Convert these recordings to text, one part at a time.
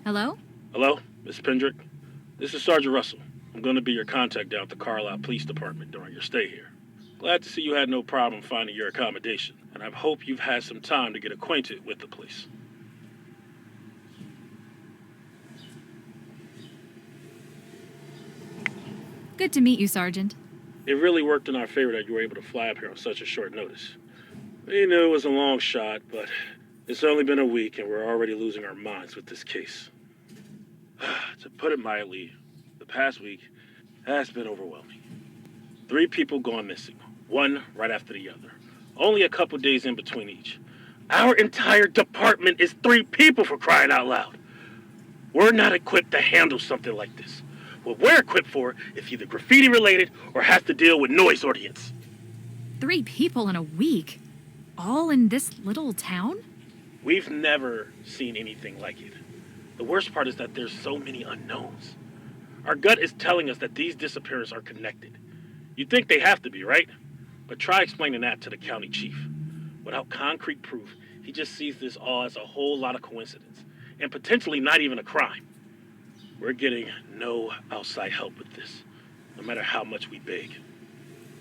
Hello? Hello, Miss Pendrick? This is Sergeant Russell. I'm going to be your contact down at the Carlisle Police Department during your stay here. Glad to see you had no problem finding your accommodation, and I hope you've had some time to get acquainted with the place. Good to meet you, Sergeant. It really worked in our favor that you were able to fly up here on such a short notice. We knew it was a long shot, but it's only been a week and we're already losing our minds with this case. To put it mildly, the past week has been overwhelming. 3 people gone missing, one right after the other. Only a couple days in between each. Our entire department is 3 people, for crying out loud. We're not equipped to handle something like this. What we're equipped for is either graffiti related or has to deal with noise ordinance. 3 people in a week? All in this little town? We've never seen anything like it. The worst part is that there's so many unknowns. Our gut is telling us that these disappearances are connected. You'd think they have to be, right? But try explaining that to the county chief. Without concrete proof, he just sees this all as a whole lot of coincidence, and potentially not even a crime. We're getting no outside help with this, no matter how much we beg.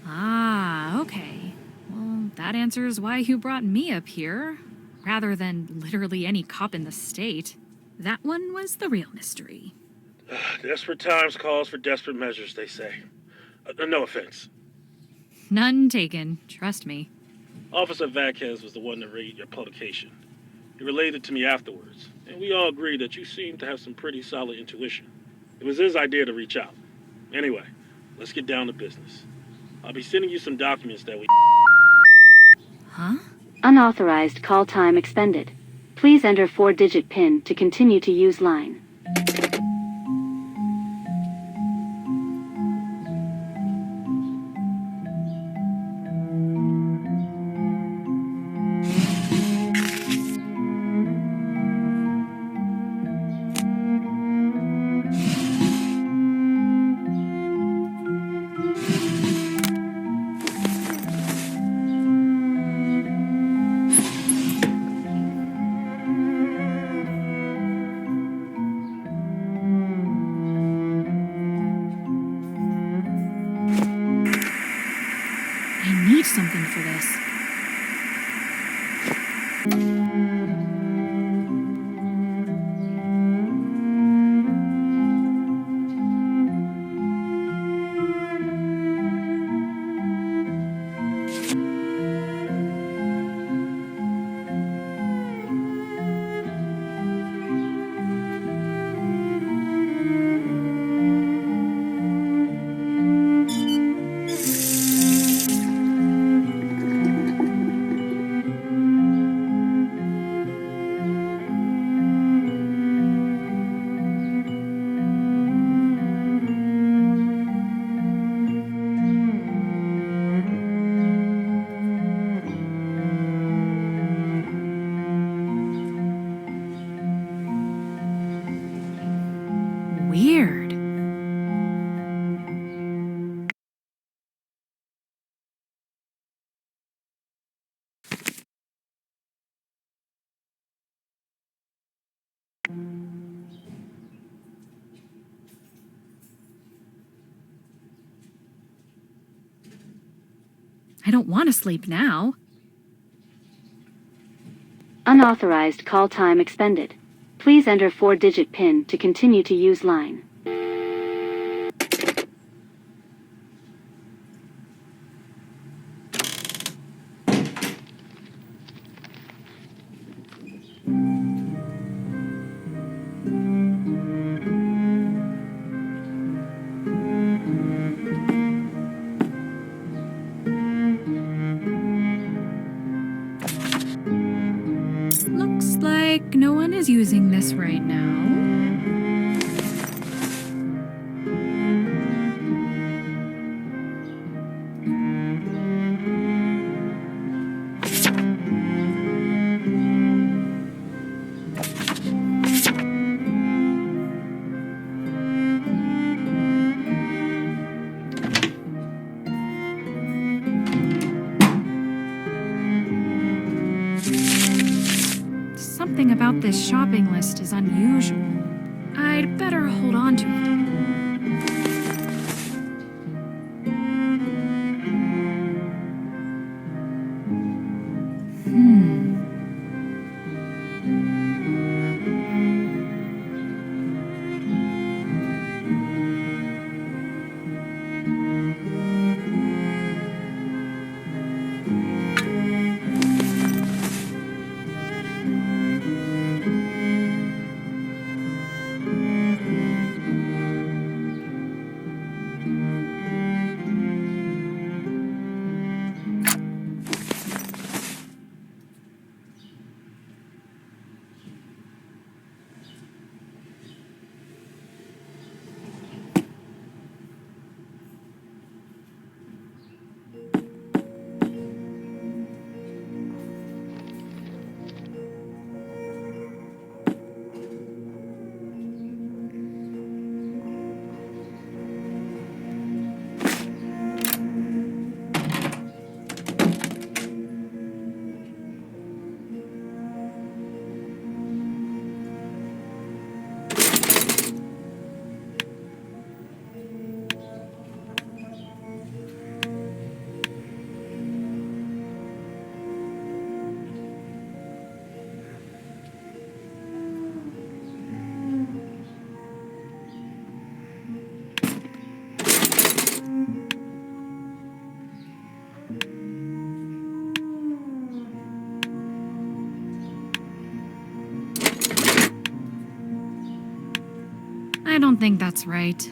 Ah, okay. Well, that answers why you brought me up here, rather than literally any cop in the state. That one was the real mystery. Desperate times calls for desperate measures, they say. No offense. None taken, trust me. Officer Vasquez was the one to read your publication. He relayed it to me afterwards, and we all agreed that you seemed to have some pretty solid intuition. It was his idea to reach out. Anyway, let's get down to business. I'll be sending you some documents that we... Huh? Unauthorized call time expended. Please enter 4-digit PIN to continue to use line. I need something for this. Weird. I don't want to sleep now. Unauthorized call time expended. Please enter 4-digit PIN to continue to use line. Looks like no one is using this right now. Something about this shopping list honest, is unusual. I'd better hold on to it. I don't think that's right.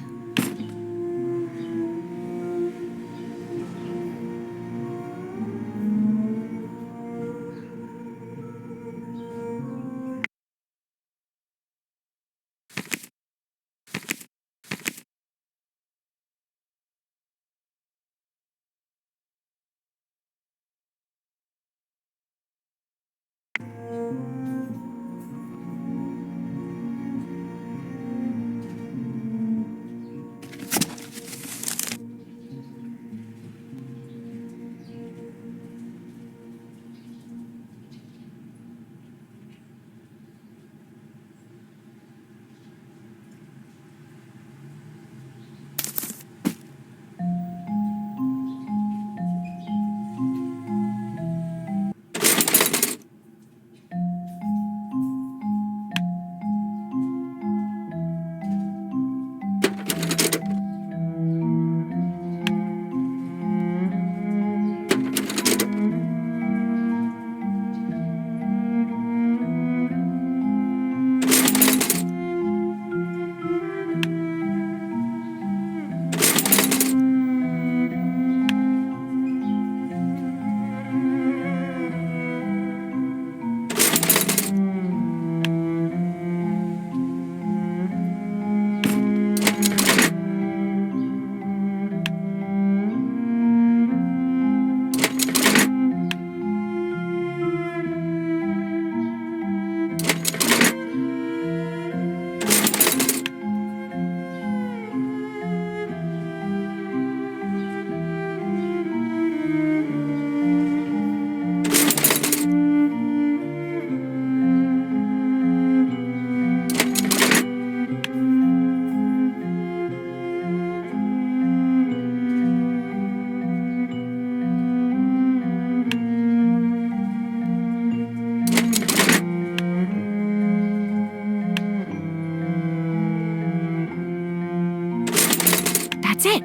That's it!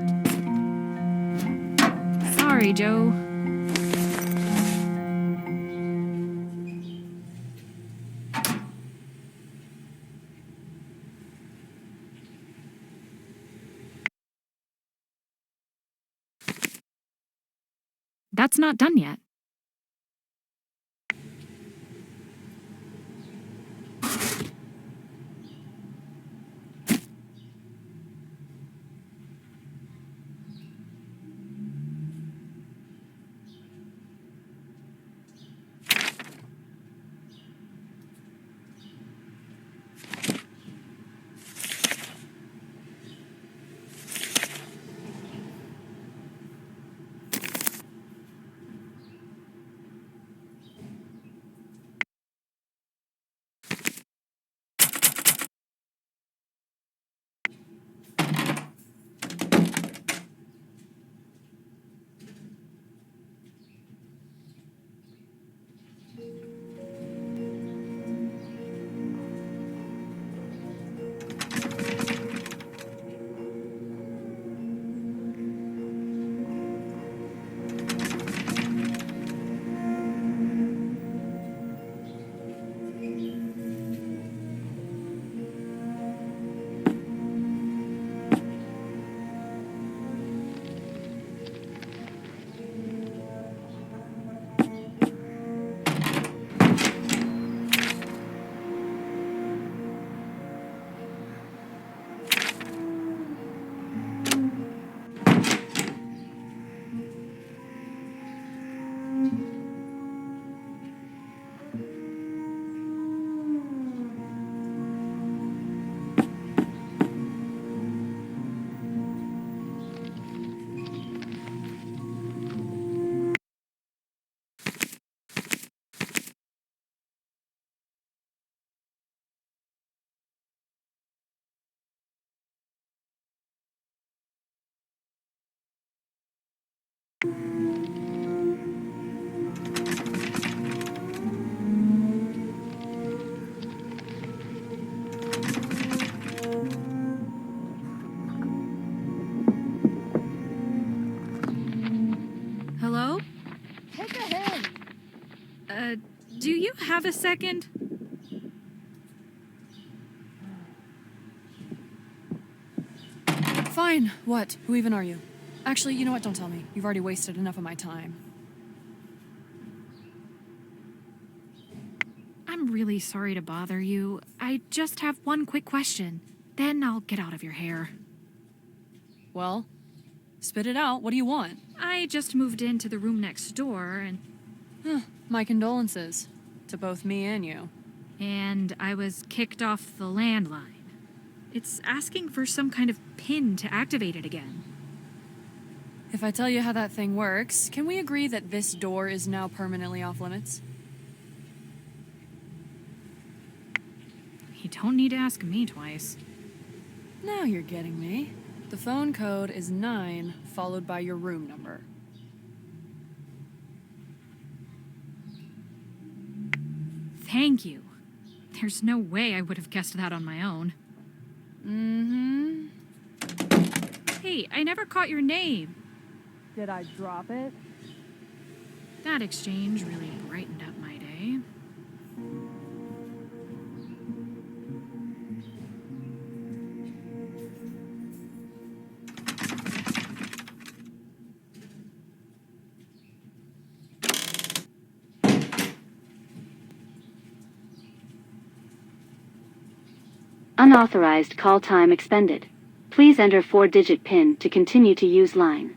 Sorry, Joe. That's not done yet. have a second? Fine. What? Who even are you? Actually, you know what? Don't tell me. You've already wasted enough of my time. I'm really sorry to bother you. I just have one quick question. Then I'll get out of your hair. Well, spit it out. What do you want? I just moved into the room next door, My condolences. To both me and you. and I was kicked off the landline. It's asking for some kind of pin to activate it again. If I tell you how that thing works, can we agree that this door is now permanently off limits? You don't need to ask me twice. Now you're getting me. The phone code is 9, followed by your room number. Thank you. There's no way I would have guessed that on my own. Mm-hmm. Hey, I never caught your name. Did I drop it? That exchange really brightened up my day. Unauthorized call time expended. Please enter 4-digit PIN to continue to use line.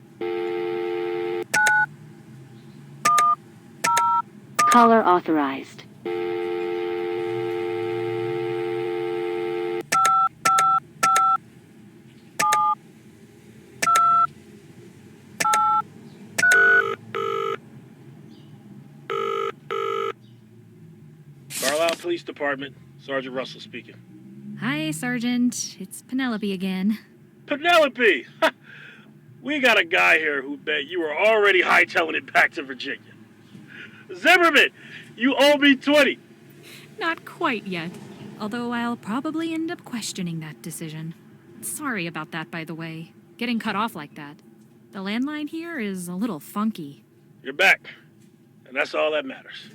Caller authorized. Carlisle Police Department, Sergeant Russell speaking. Hi, Sergeant. It's Penelope again. Penelope! We got a guy here who bet you were already hightailing it back to Virginia. Zimmerman, you owe me 20. Not quite yet, although I'll probably end up questioning that decision. Sorry about that, by the way. Getting cut off like that. The landline here is a little funky. You're back, and that's all that matters.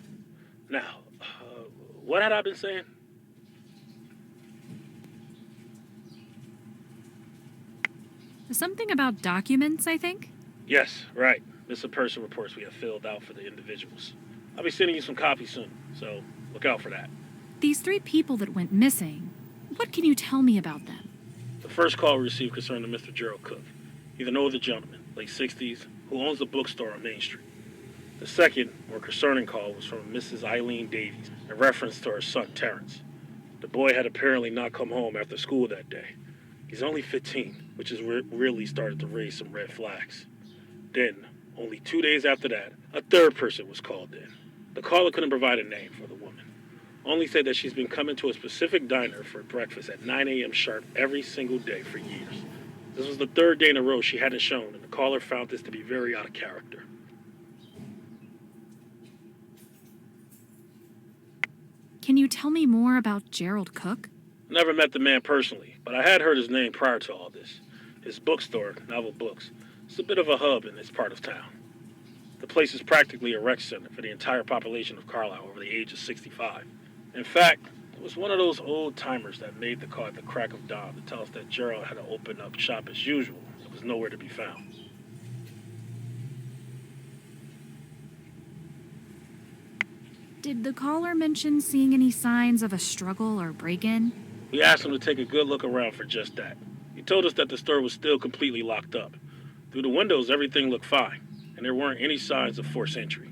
Now, what had I been saying? Something about documents, I think? Yes, right. Missing person reports we have filled out for the individuals. I'll be sending you some copies soon, so look out for that. These 3 people that went missing, what can you tell me about them? The first call we received concerned Mr. Gerald Cook. He's an older gentleman, late 60s, who owns a bookstore on Main Street. The second, more concerning call was from Mrs. Eileen Davies, in reference to her son, Terrence. The boy had apparently not come home after school that day. He's only 15, which has really started to raise some red flags. Then, only 2 days after that, a third person was called in. The caller couldn't provide a name for the woman, only said that she's been coming to a specific diner for breakfast at 9 a.m. sharp every single day for years. This was the 3rd day in a row she hadn't shown, and the caller found this to be very out of character. Can you tell me more about Gerald Cook? Never met the man personally, but I had heard his name prior to all this. His bookstore, Novel Books, is a bit of a hub in this part of town. The place is practically a rec center for the entire population of Carlisle over the age of 65. In fact, it was one of those old-timers that made the call at the crack of dawn to tell us that Gerald had to open up shop as usual. It was nowhere to be found. Did the caller mention seeing any signs of a struggle or break-in? We asked him to take a good look around for just that. He told us that the store was still completely locked up. Through the windows, everything looked fine, and there weren't any signs of forced entry.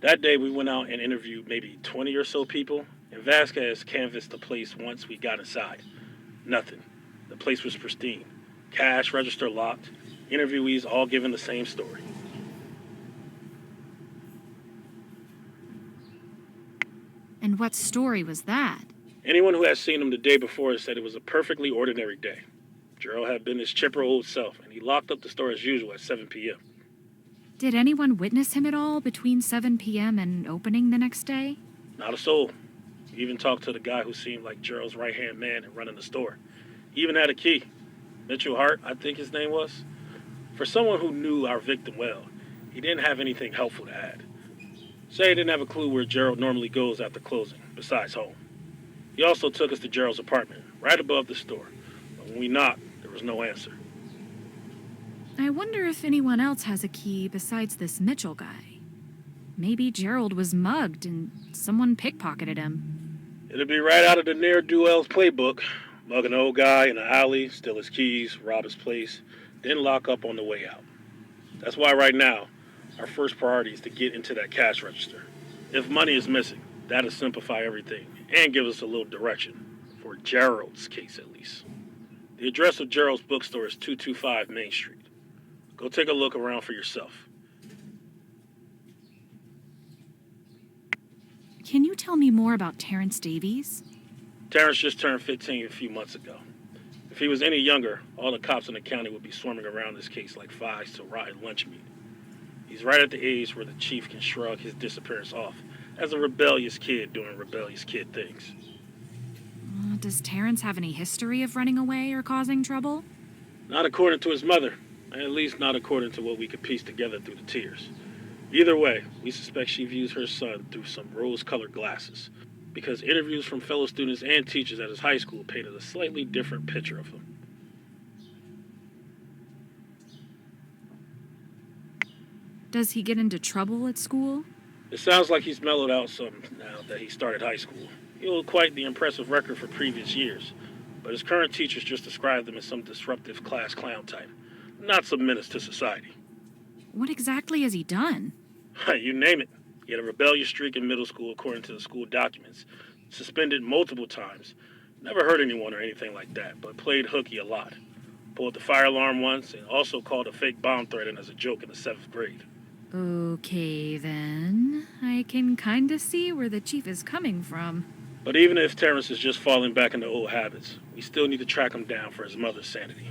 That day, we went out and interviewed maybe 20 or so people, and Vasquez canvassed the place once we got inside. Nothing. The place was pristine. Cash register locked. Interviewees all giving the same story. And what story was that? Anyone who had seen him the day before said it was a perfectly ordinary day. Gerald had been his chipper old self, and he locked up the store as usual at 7 p.m. Did anyone witness him at all between 7 p.m. and opening the next day? Not a soul. He even talked to the guy who seemed like Gerald's right-hand man in running the store. He even had a key. Mitchell Hart, I think his name was. For someone who knew our victim well, he didn't have anything helpful to add. Say he didn't have a clue where Gerald normally goes after closing, besides home. He also took us to Gerald's apartment, right above the store. But when we knocked, there was no answer. I wonder if anyone else has a key besides this Mitchell guy. Maybe Gerald was mugged and someone pickpocketed him. It'll be right out of the ne'er-do-well's playbook. Mug an old guy in an alley, steal his keys, rob his place, then lock up on the way out. That's why right now, our first priority is to get into that cash register. If money is missing, that'll simplify everything and give us a little direction. For Gerald's case, at least. The address of Gerald's bookstore is 225 Main Street. Go take a look around for yourself. Can you tell me more about Terrence Davies? Terrence just turned 15 a few months ago. If he was any younger, all the cops in the county would be swarming around this case like flies to rotten lunch meat. He's right at the age where the chief can shrug his disappearance off as a rebellious kid doing rebellious kid things. Does Terrence have any history of running away or causing trouble? Not according to his mother, at least not according to what we could piece together through the tears. Either way, we suspect she views her son through some rose-colored glasses, because interviews from fellow students and teachers at his high school painted a slightly different picture of him. Does he get into trouble at school? It sounds like he's mellowed out some now that he started high school. He holds quite the impressive record for previous years, but his current teachers just described him as some disruptive class clown type, not some menace to society. What exactly has he done? You name it. He had a rebellious streak in middle school according to the school documents, suspended multiple times, never hurt anyone or anything like that, but played hooky a lot. Pulled the fire alarm once and also called a fake bomb threat in as a joke in the 7th grade. Okay, then. I can kinda see where the chief is coming from. But even if Terrence is just falling back into old habits, we still need to track him down for his mother's sanity.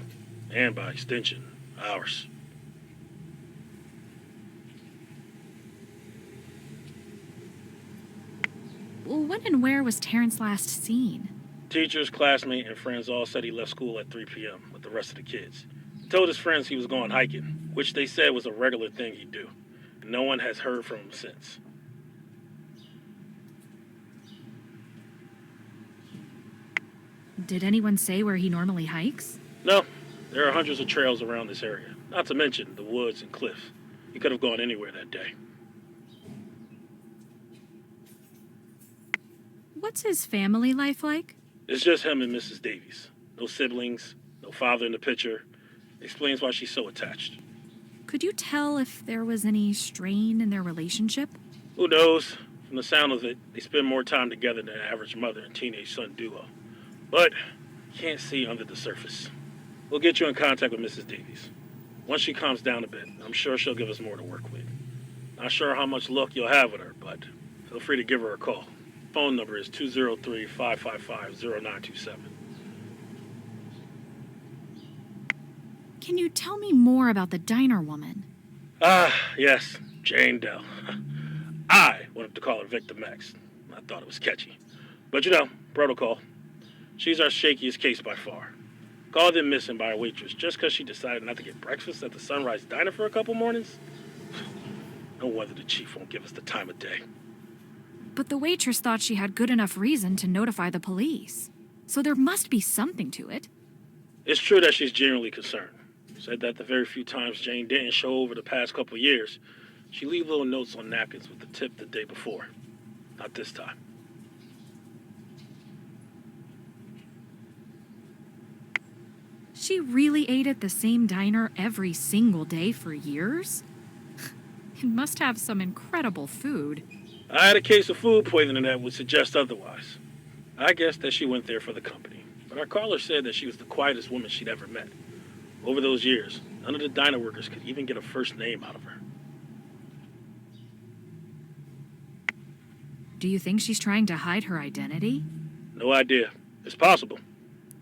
And by extension, ours. Well, when and where was Terrence last seen? Teachers, classmates, and friends all said he left school at 3 p.m. with the rest of the kids. He told his friends he was going hiking, which they said was a regular thing he'd do. And no one has heard from him since. Did anyone say where he normally hikes? No, there are hundreds of trails around this area, not to mention the woods and cliffs. He could have gone anywhere that day. What's his family life like? It's just him and Mrs. Davies. No siblings, no father in the picture. Explains why she's so attached. Could you tell if there was any strain in their relationship? Who knows? From the sound of it, they spend more time together than an average mother and teenage son duo. But can't see under the surface. We'll get you in contact with Mrs. Davies. Once she calms down a bit, I'm sure she'll give us more to work with. Not sure how much luck you'll have with her, but feel free to give her a call. Phone number is 203-555-0927. Can you tell me more about the diner woman? Yes, Jane Dell. I wanted to call her Victim X. I thought it was catchy. But you know, protocol. She's our shakiest case by far. Called in missing by a waitress just because she decided not to get breakfast at the Sunrise Diner for a couple mornings. No wonder the chief won't give us the time of day. But the waitress thought she had good enough reason to notify the police. So there must be something to it. It's true that she's genuinely concerned. Said that the very few times Jane didn't show over the past couple of years, she leave little notes on napkins with the tip the day before. Not this time. She really ate at the same diner every single day for years? It must have some incredible food. I had a case of food poisoning that would suggest otherwise. I guess that she went there for the company, but our caller said that she was the quietest woman she'd ever met. Over those years, none of the diner workers could even get a first name out of her. Do you think she's trying to hide her identity? No idea. It's possible.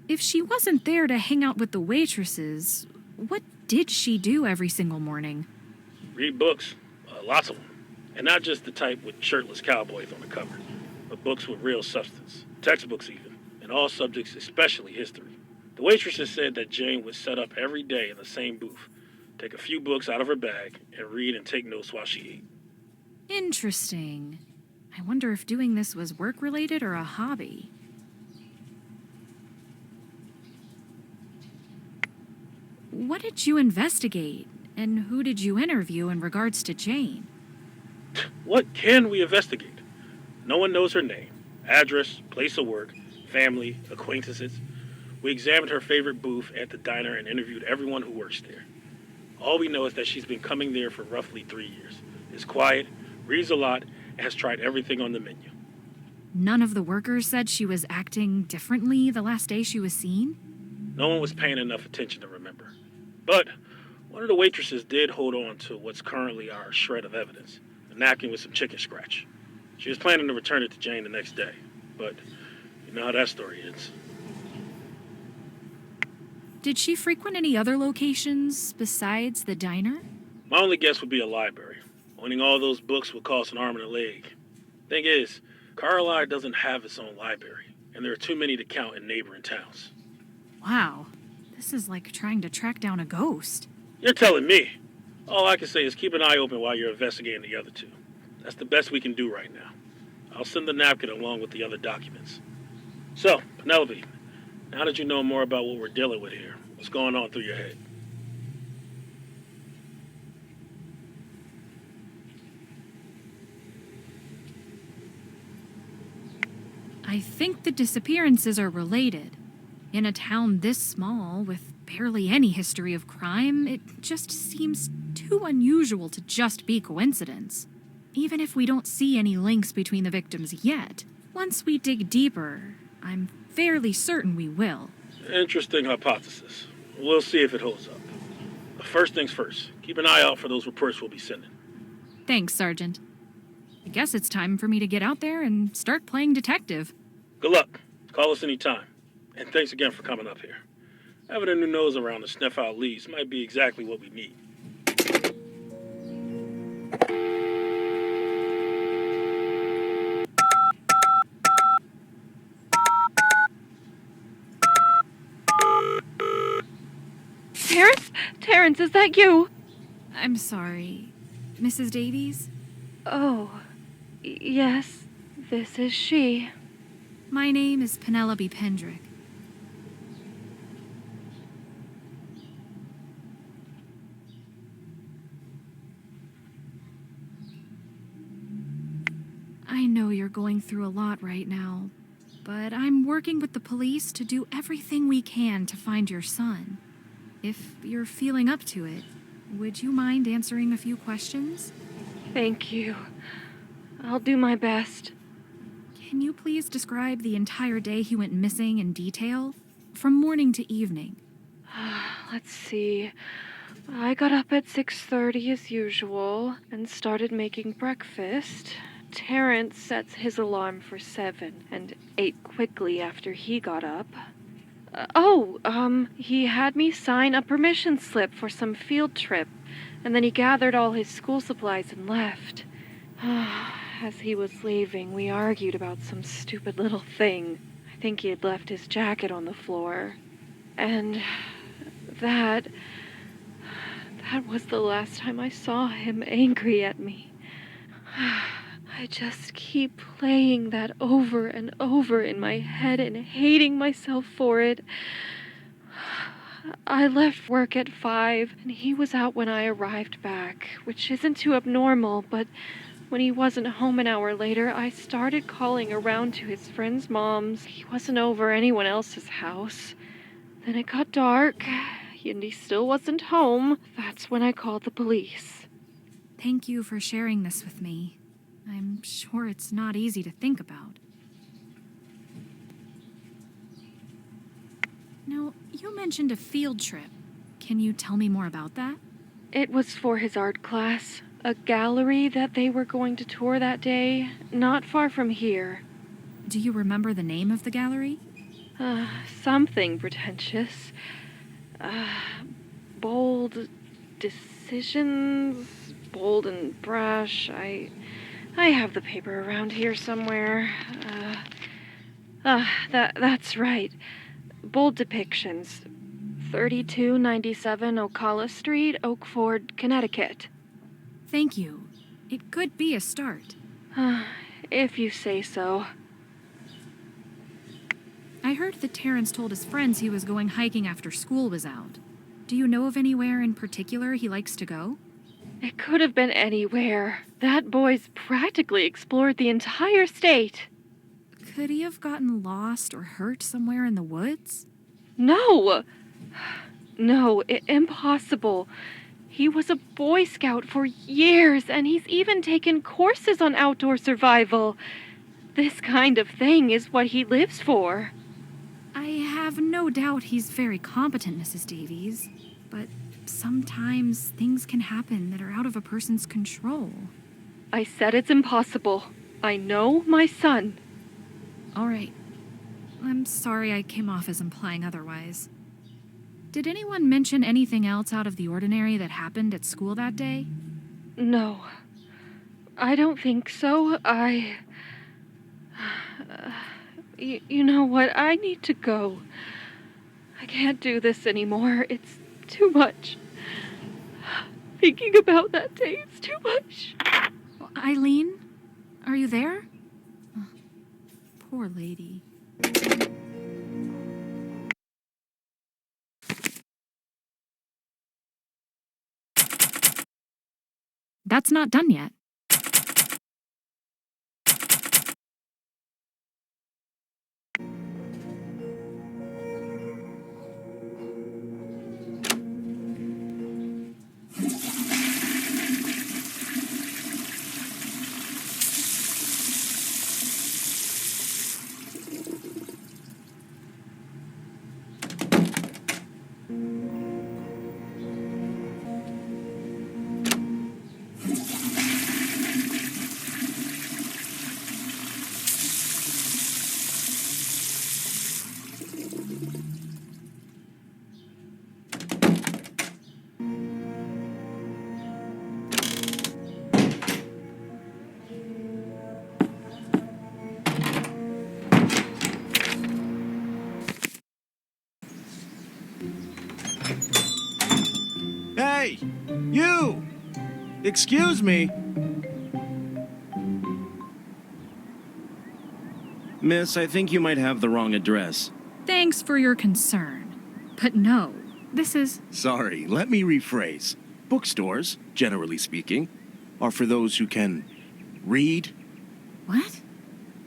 If she wasn't there to hang out with the waitresses, what did she do every single morning? Read books. Lots of them. And not just the type with shirtless cowboys on the cover, but books with real substance. Textbooks even. And all subjects, especially history. The waitresses said that Jane would set up every day in the same booth, take a few books out of her bag, and read and take notes while she ate. Interesting. I wonder if doing this was work-related or a hobby. What did you investigate, and who did you interview in regards to Jane? What can we investigate? No one knows her name, address, place of work, family, acquaintances. We examined her favorite booth at the diner and interviewed everyone who works there. All we know is that she's been coming there for roughly 3 years, is quiet, reads a lot, and has tried everything on the menu. None of the workers said she was acting differently the last day she was seen? No one was paying enough attention to remember. But one of the waitresses did hold on to what's currently our shred of evidence, a napkin with some chicken scratch. She was planning to return it to Jane the next day, but you know how that story ends. Did she frequent any other locations besides the diner? My only guess would be a library. Owning all those books would cost an arm and a leg. Thing is, Carlisle doesn't have its own library, and there are too many to count in neighboring towns. Wow, this is like trying to track down a ghost. You're telling me. All I can say is keep an eye open while you're investigating the other two. That's the best we can do right now. I'll send the napkin along with the other documents. So, Penelope, now that you know more about what we're dealing with here, what's going on through your head? I think the disappearances are related. In a town this small, with barely any history of crime, it just seems too unusual to just be coincidence. Even if we don't see any links between the victims yet, once we dig deeper, I'm fairly certain we will. Interesting hypothesis. We'll see if it holds up. But first things first, keep an eye out for those reports we'll be sending. Thanks, Sergeant. I guess it's time for me to get out there and start playing detective. Good luck. Call us anytime. And thanks again for coming up here. Having a new nose around to sniff out leads might be exactly what we need. Terrence? Terrence, is that you? I'm sorry. Mrs. Davies? Oh, yes, this is she. My name is Penelope Pendrick. I know you're going through a lot right now, but I'm working with the police to do everything we can to find your son. If you're feeling up to it, would you mind answering a few questions? Thank you. I'll do my best. Can you please describe the entire day he went missing in detail? From morning to evening. Let's see. I got up at 6:30 as usual and started making breakfast. Terrence sets his alarm for 7 and ate quickly after he got up. He had me sign a permission slip for some field trip, and then he gathered all his school supplies and left. As he was leaving, we argued about some stupid little thing. I think he had left his jacket on the floor. And that was the last time I saw him angry at me. I just keep playing that over and over in my head and hating myself for it. I left work at 5, and he was out when I arrived back, which isn't too abnormal, but when he wasn't home an hour later, I started calling around to his friends' moms. He wasn't over anyone else's house. Then it got dark, and he still wasn't home. That's when I called the police. Thank you for sharing this with me. I'm sure it's not easy to think about. Now, you mentioned a field trip. Can you tell me more about that? It was for his art class. A gallery that they were going to tour that day, not far from here. Do you remember the name of the gallery? Something pretentious. Bold decisions, bold and brash. I have the paper around here somewhere. That's right. Bold depictions. 3297 Ocala Street, Oakford, Connecticut. Thank you. It could be a start. If you say so. I heard that Terrence told his friends he was going hiking after school was out. Do you know of anywhere in particular he likes to go? It could have been anywhere. That boy's practically explored the entire state. Could he have gotten lost or hurt somewhere in the woods? No! No, impossible. He was a Boy Scout for years, and he's even taken courses on outdoor survival. This kind of thing is what he lives for. I have no doubt he's very competent, Mrs. Davies, but sometimes things can happen that are out of a person's control. I said it's impossible. I know my son. All right. I'm sorry I came off as implying otherwise. Did anyone mention anything else out of the ordinary that happened at school that day? No. I don't think so. You know what? I need to go. I can't do this anymore. It's too much. Thinking about that day, it's too much. Eileen? Are you there? Oh, poor lady. That's not done yet. Hey! You! Excuse me? Miss, I think you might have the wrong address. Thanks for your concern. But no, this is... Sorry, let me rephrase. Bookstores, generally speaking, are for those who can read. What?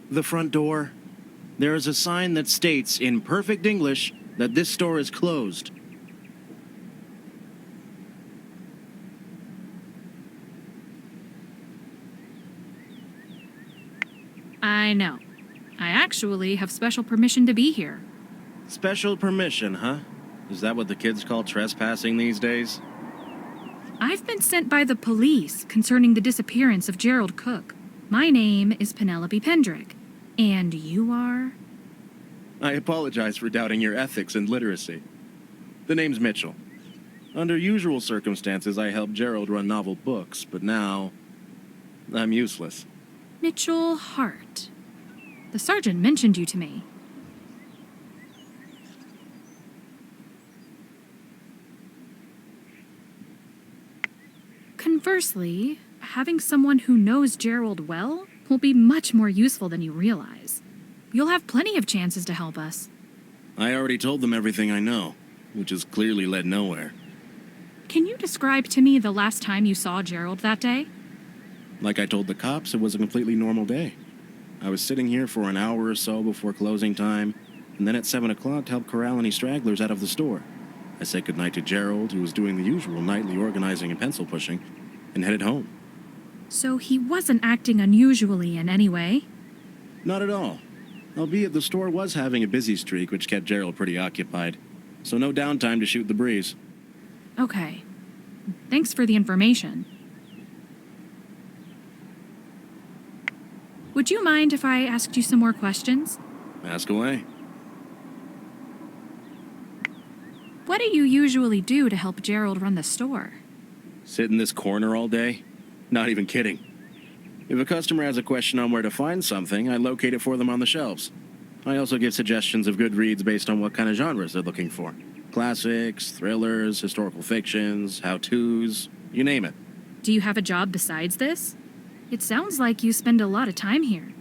The front door. There is a sign that states in perfect English that this store is closed. I know. I actually have special permission to be here. Special permission, huh? Is that what the kids call trespassing these days? I've been sent by the police concerning the disappearance of Gerald Cook. My name is Penelope Pendrick. And you are? I apologize for doubting your ethics and literacy. The name's Mitchell. Under usual circumstances, I helped Gerald run novel books, but now I'm useless. Mitchell Hart. The sergeant mentioned you to me. Conversely, having someone who knows Gerald well will be much more useful than you realize. You'll have plenty of chances to help us. I already told them everything I know, which has clearly led nowhere. Can you describe to me the last time you saw Gerald that day? Like I told the cops, it was a completely normal day. I was sitting here for an hour or so before closing time, and then at 7 o'clock to help corral any stragglers out of the store. I said goodnight to Gerald, who was doing the usual nightly organizing and pencil pushing, and headed home. So he wasn't acting unusually in any way? Not at all. Albeit the store was having a busy streak, which kept Gerald pretty occupied. So no downtime to shoot the breeze. Okay. Thanks for the information. Would you mind if I asked you some more questions? Ask away. What do you usually do to help Gerald run the store? Sit in this corner all day? Not even kidding. If a customer has a question on where to find something, I locate it for them on the shelves. I also give suggestions of good reads based on what kind of genres they're looking for. Classics, thrillers, historical fictions, how-tos, you name it. Do you have a job besides this? It sounds like you spend a lot of time here.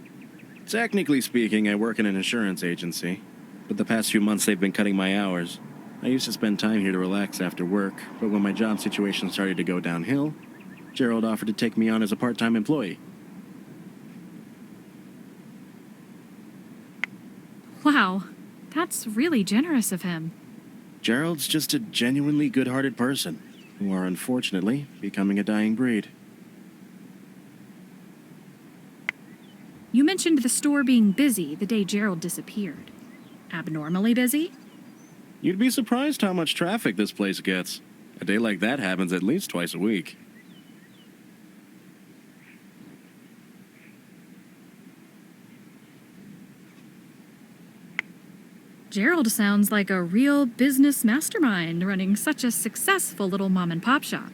Technically speaking, I work in an insurance agency, but the past few months they've been cutting my hours. I used to spend time here to relax after work, but when my job situation started to go downhill, Gerald offered to take me on as a part-time employee. Wow, that's really generous of him. Gerald's just a genuinely good-hearted person, who are unfortunately becoming a dying breed. You mentioned the store being busy the day Gerald disappeared. Abnormally busy? You'd be surprised how much traffic this place gets. A day like that happens at least twice a week. Gerald sounds like a real business mastermind running such a successful little mom-and-pop shop.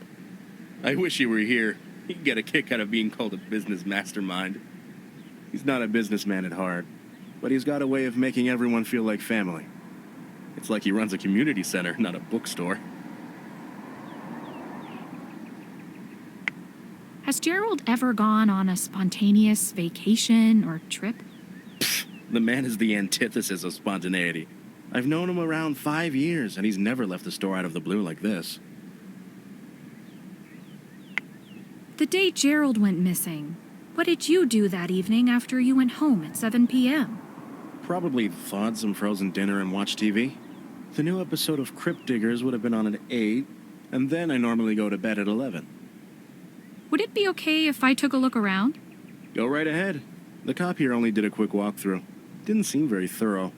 I wish he were here. He'd get a kick out of being called a business mastermind. He's not a businessman at heart, but he's got a way of making everyone feel like family. It's like he runs a community center, not a bookstore. Has Gerald ever gone on a spontaneous vacation or trip? The man is the antithesis of spontaneity. I've known him around 5 years, and he's never left the store out of the blue like this. The day Gerald went missing, what did you do that evening after you went home at 7 p.m.? Probably thawed some frozen dinner and watched TV. The new episode of Crypt Diggers would have been on at 8, and then I normally go to bed at 11. Would it be okay if I took a look around? Go right ahead. The cop here only did a quick walkthrough. Didn't seem very thorough.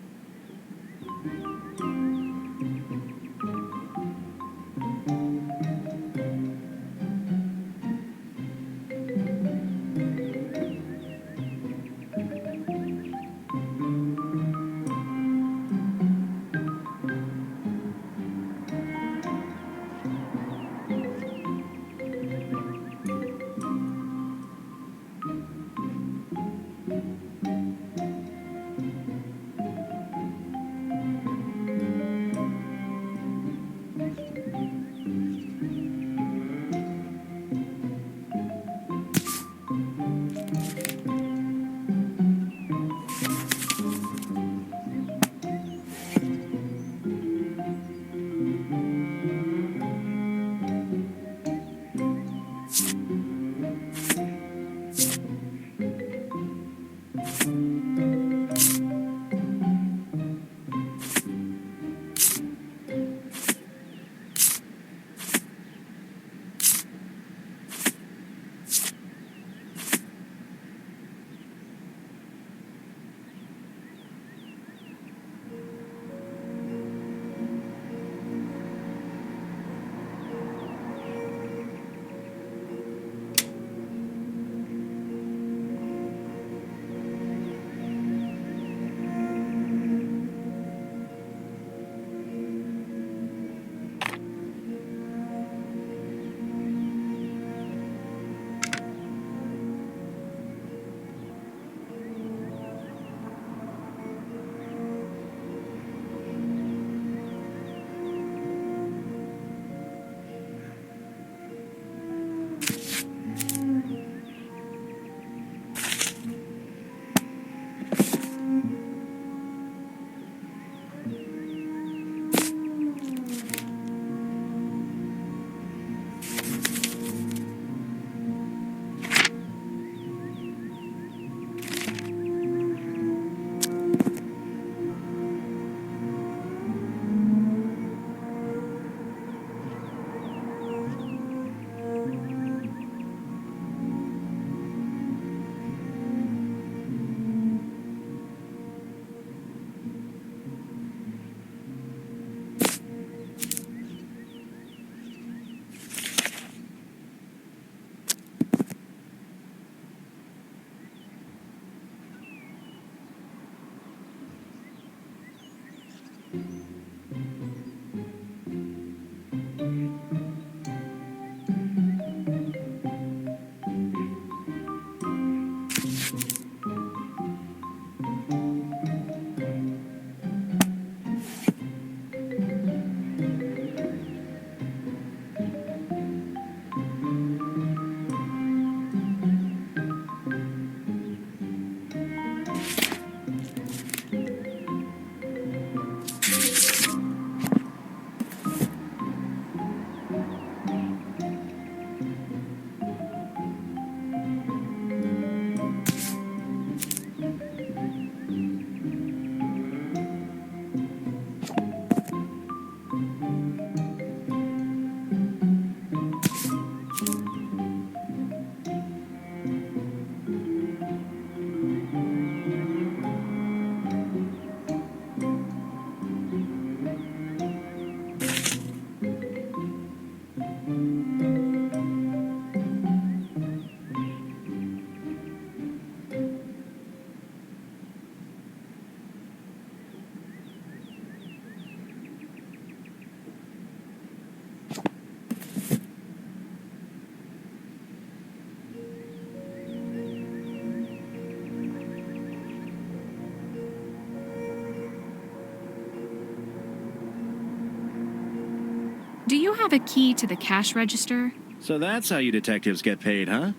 Do you have a key to the cash register? So that's how you detectives get paid, huh?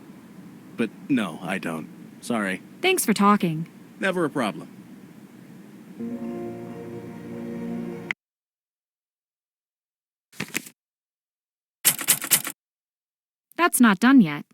But no, I don't. Sorry. Thanks for talking. Never a problem. That's not done yet.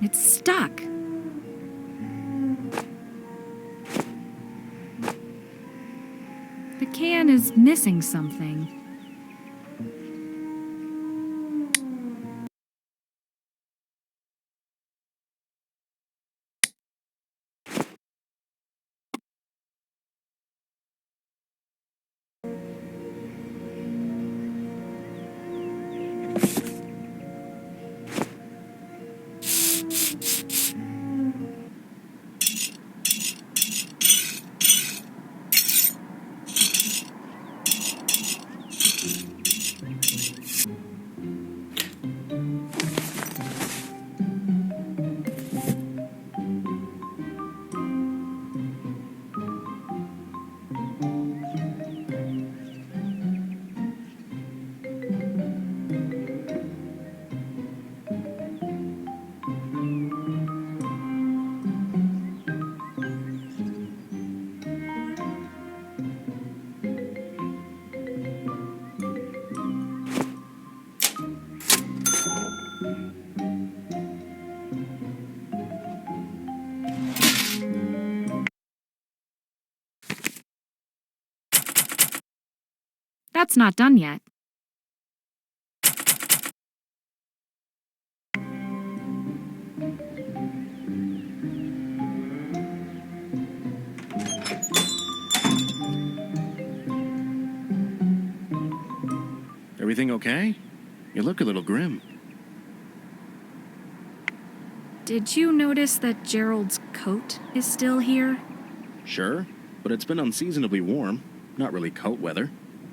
It's stuck. The can is missing something. That's not done yet. Everything okay? You look a little grim. Did you notice that Gerald's coat is still here? Sure, but it's been unseasonably warm. Not really coat weather.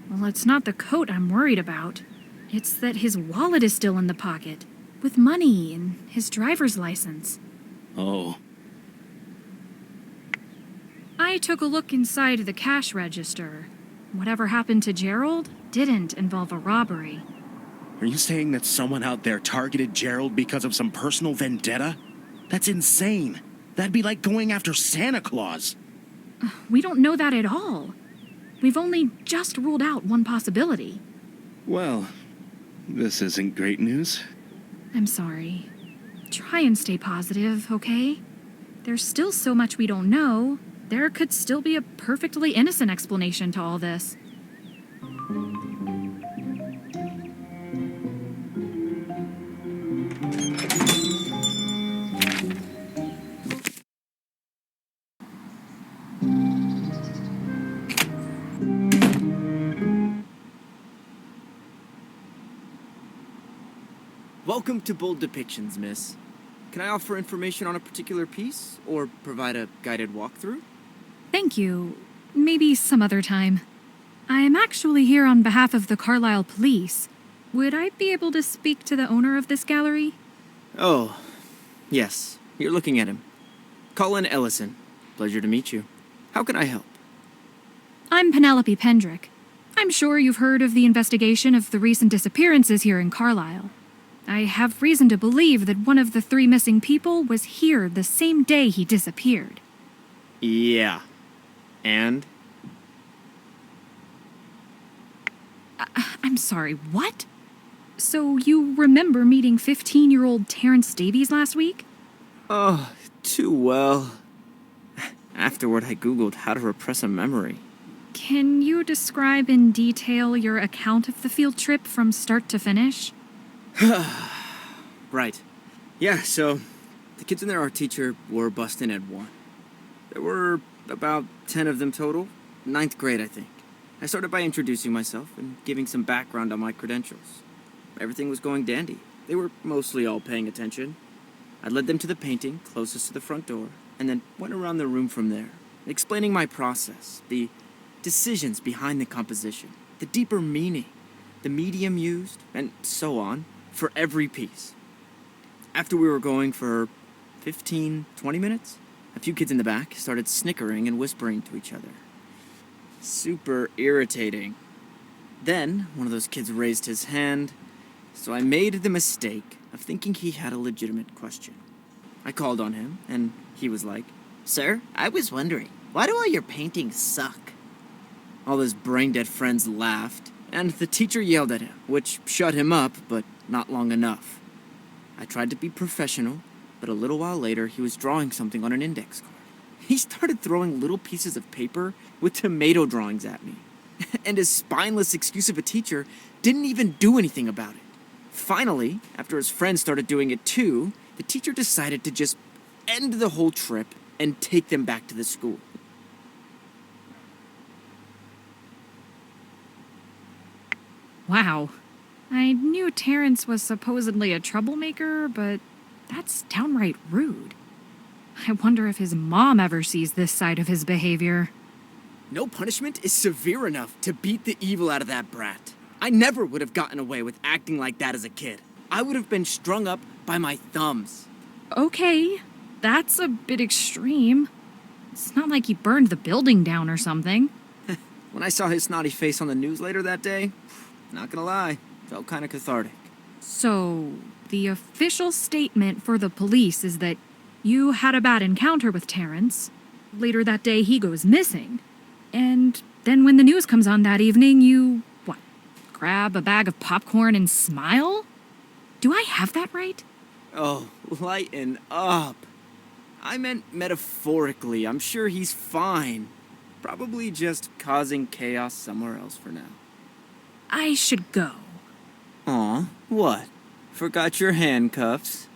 Well, it's not the coat I'm worried about. It's that his wallet is still in the pocket. with money and his driver's license. Oh, I took a look inside the cash register. Whatever happened to Gerald didn't involve a robbery. are you saying that someone out there targeted Gerald because of some personal vendetta? That's insane. That'd be like going after Santa Claus. We don't know that at all. We've only just ruled out one possibility. Well, this isn't great news. I'm sorry. Try and stay positive, okay? There's still so much we don't know. There could still be a perfectly innocent explanation to all this. Welcome to Bold Depictions, miss. Can I offer information on a particular piece, or provide a guided walkthrough? Thank you. Maybe some other time. I'm actually here on behalf of the Carlisle police. Would I be able to speak to the owner of this gallery? Oh, yes. You're looking at him. Colin Ellison. Pleasure to meet you. How can I help? I'm Penelope Pendrick. I'm sure you've heard of the investigation of the recent disappearances here in Carlisle. I have reason to believe that one of the 3 missing people was here the same day he disappeared. Yeah. And? I'm sorry, what? So you remember meeting 15-year-old Terrence Davies last week? Oh, too well. Afterward, I Googled how to repress a memory. Can you describe in detail your account of the field trip from start to finish? Right. Yeah, so the kids and their art teacher were busting at 1. There were about 10 of them total. 9th grade, I think. I started by introducing myself and giving some background on my credentials. Everything was going dandy. They were mostly all paying attention. I led them to the painting closest to the front door, and then went around the room from there, explaining my process, the decisions behind the composition, the deeper meaning, the medium used, and so on, for every piece. After we were going for 15, 20 minutes, a few kids in the back started snickering and whispering to each other. Super irritating. Then, one of those kids raised his hand, so I made the mistake of thinking he had a legitimate question. I called on him, and he was like, "Sir, I was wondering, why do all your paintings suck?" All his brain-dead friends laughed, and the teacher yelled at him, which shut him up, but not long enough. I tried to be professional, but a little while later, he was drawing something on an index card. He started throwing little pieces of paper with tomato drawings at me. And his spineless excuse of a teacher didn't even do anything about it. Finally, after his friends started doing it too, the teacher decided to just end the whole trip and take them back to the school. Wow. I knew Terrence was supposedly a troublemaker, but that's downright rude. I wonder if his mom ever sees this side of his behavior. No punishment is severe enough to beat the evil out of that brat. I never would have gotten away with acting like that as a kid. I would have been strung up by my thumbs. Okay, that's a bit extreme. It's not like he burned the building down or something. When I saw his snotty face on the news later that day, not gonna lie, felt kind of cathartic. So, the official statement for the police is that you had a bad encounter with Terrence. Later that day, he goes missing. And then when the news comes on that evening, you, grab a bag of popcorn and smile? Do I have that right? Oh, lighten up. I meant metaphorically. I'm sure he's fine. Probably just causing chaos somewhere else for now. I should go. Aw, what? Forgot your handcuffs?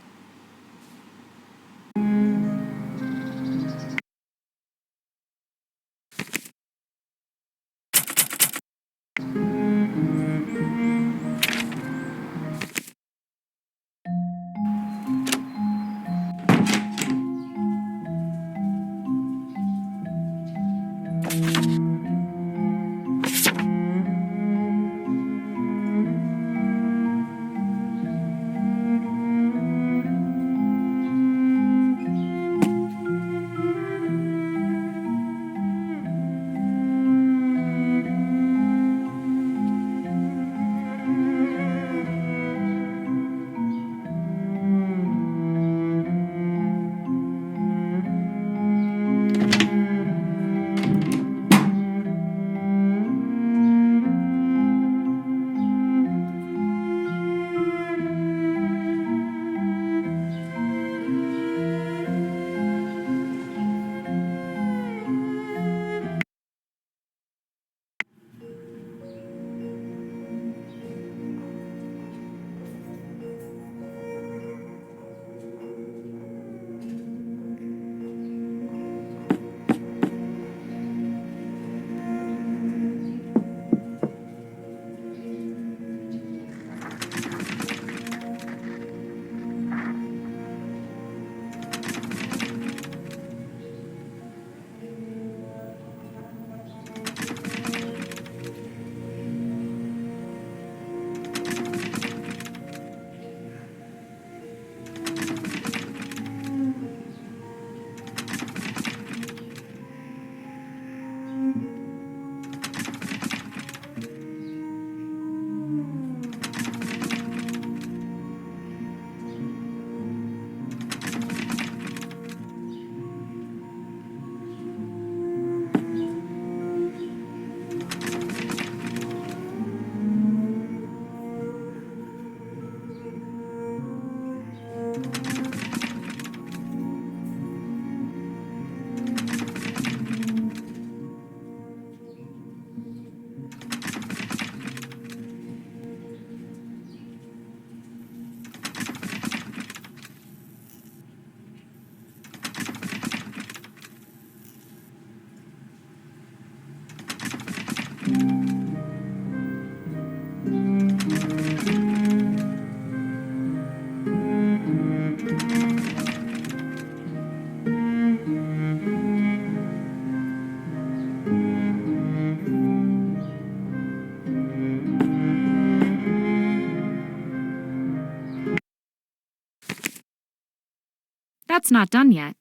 That's not done yet.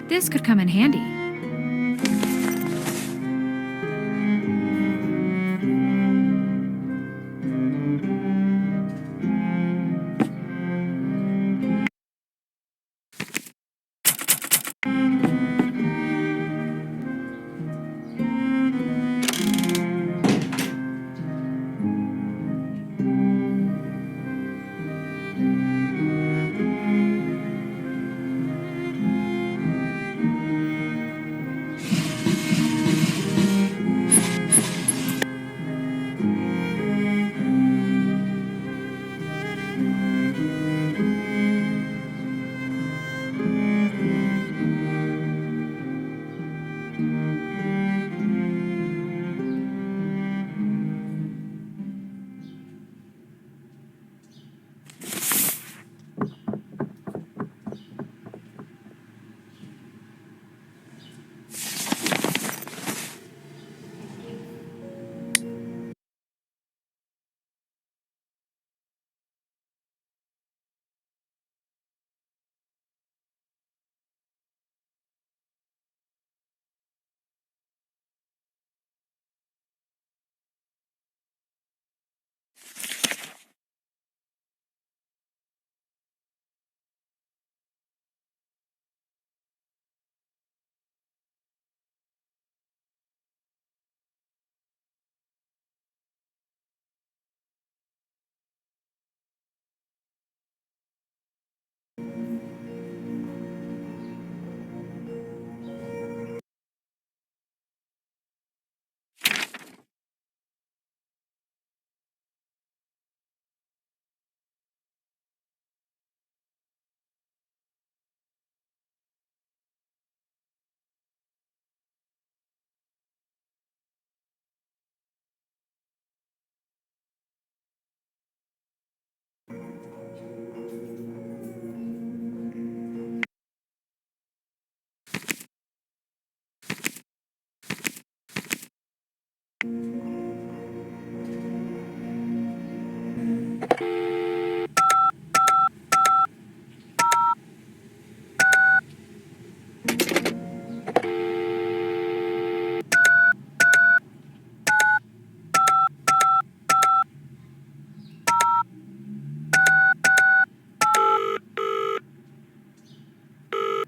This could come in handy.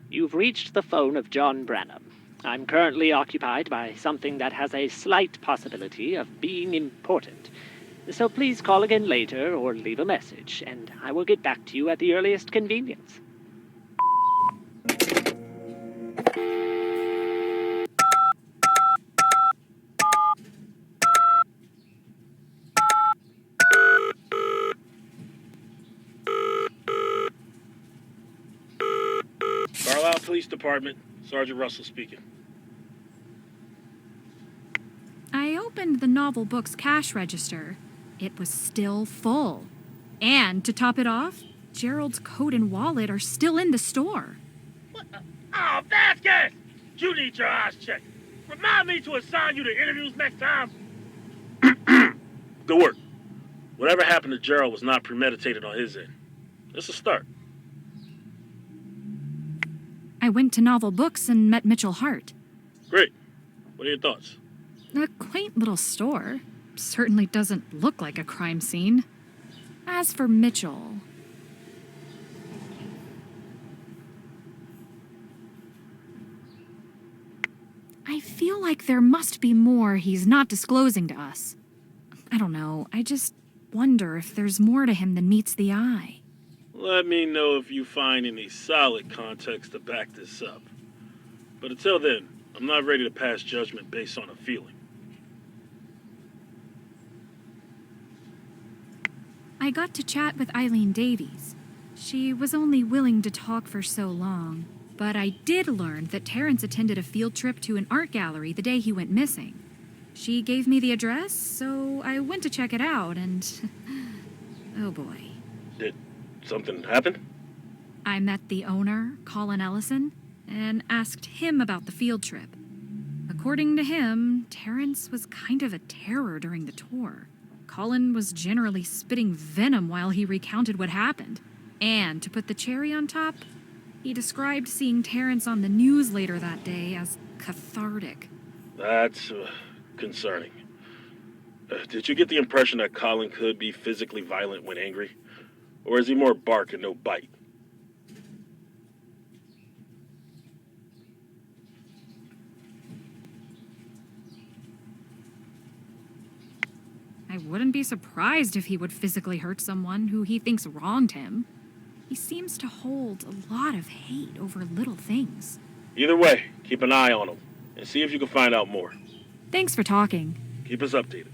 You've reached the phone of John Branham. I'm currently occupied by something that has a slight possibility of being important. So please call again later or leave a message, and I will get back to you at the earliest convenience. Carlisle Police Department, Sergeant Russell speaking. I opened the novel book's cash register. It was still full. And to top it off, Gerald's coat and wallet are still in the store. What? Oh, Vasquez! You need your eyes checked. Remind me to assign you to interviews next time. Good work. Whatever happened to Gerald was not premeditated on his end. It's a start. I went to Novel Books and met Mitchell Hart. Great. What are your thoughts? A quaint little store. Certainly doesn't look like a crime scene. As for Mitchell... I feel like there must be more he's not disclosing to us. I don't know, I just wonder if there's more to him than meets the eye. Let me know if you find any solid context to back this up. But until then, I'm not ready to pass judgment based on a feeling. I got to chat with Eileen Davies. She was only willing to talk for so long, but I did learn that Terrence attended a field trip to an art gallery the day he went missing. She gave me the address, so I went to check it out, and oh boy. Did something happen? I met the owner, Colin Ellison, and asked him about the field trip. According to him, Terrence was kind of a terror during the tour. Colin was generally spitting venom while he recounted what happened. And to put the cherry on top, he described seeing Terrence on the news later that day as cathartic. That's concerning. Did you get the impression that Colin could be physically violent when angry? Or is he more bark and no bite? I wouldn't be surprised if he would physically hurt someone who he thinks wronged him. He seems to hold a lot of hate over little things. Either way, keep an eye on him and see if you can find out more. Thanks for talking. Keep us updated.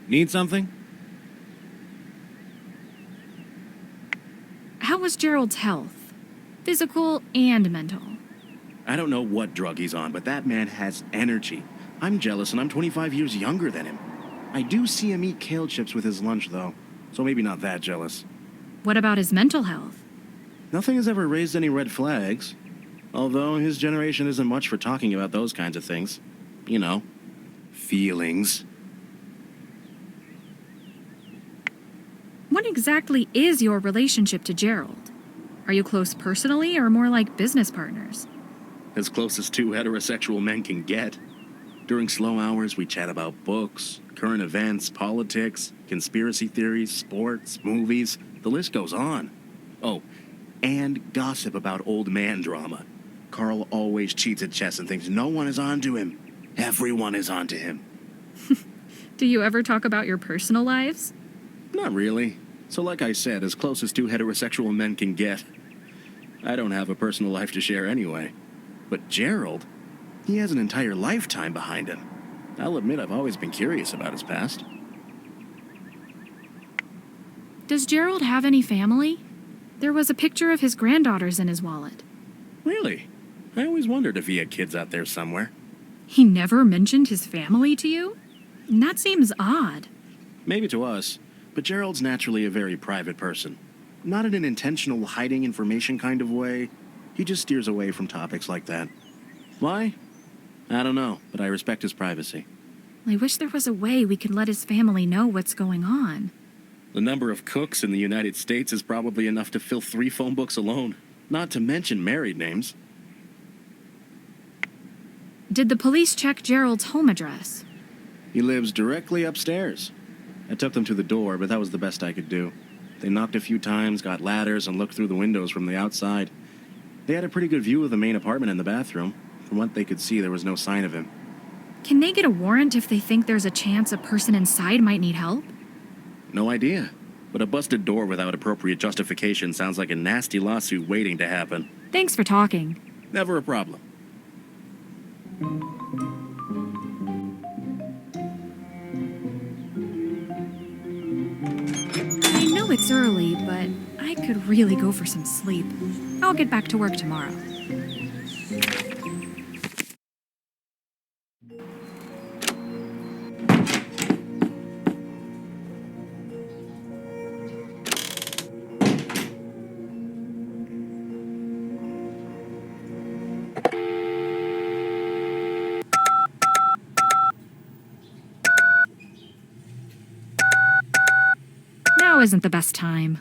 Need something? How was Gerald's health? Physical and mental. I don't know what drug he's on, but that man has energy. I'm jealous, and I'm 25 years younger than him. I do see him eat kale chips with his lunch, though, so maybe not that jealous. What about his mental health? Nothing has ever raised any red flags. Although his generation isn't much for talking about those kinds of things. You know, feelings. What exactly is your relationship to Gerald? Are you close personally or more like business partners? As close as two heterosexual men can get. During slow hours, we chat about books, current events, politics, conspiracy theories, sports, movies. The list goes on. Oh, and gossip about old man drama. Carl always cheats at chess and thinks no one is onto him. Everyone is onto him. Do you ever talk about your personal lives? Not really. So like I said, as close as two heterosexual men can get. I don't have a personal life to share anyway. But Gerald, he has an entire lifetime behind him. I'll admit I've always been curious about his past. Does Gerald have any family? There was a picture of his granddaughters in his wallet. Really? I always wondered if he had kids out there somewhere. He never mentioned his family to you? That seems odd. Maybe to us, but Gerald's naturally a very private person. Not in an intentional hiding information kind of way. He just steers away from topics like that. Why? I don't know, but I respect his privacy. I wish there was a way we could let his family know what's going on. The number of cooks in the United States is probably enough to fill 3 phone books alone, not to mention married names. Did the police check Gerald's home address? He lives directly upstairs. I took them to the door, but that was the best I could do. They knocked a few times, got ladders, and looked through the windows from the outside. They had a pretty good view of the main apartment and the bathroom. From what they could see, there was no sign of him. Can they get a warrant if they think there's a chance a person inside might need help? No idea. But a busted door without appropriate justification sounds like a nasty lawsuit waiting to happen. Thanks for talking. Never a problem. I know it's early, but I could really go for some sleep. I'll get back to work tomorrow. Now isn't the best time.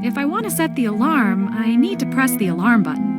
If I want to set the alarm, I need to press the alarm button.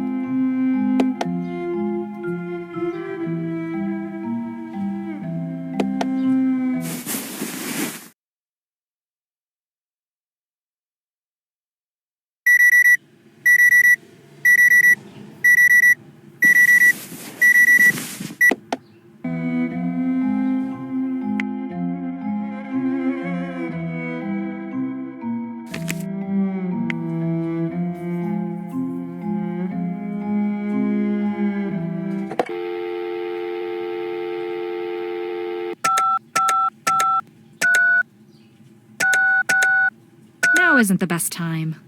Now isn't the best time.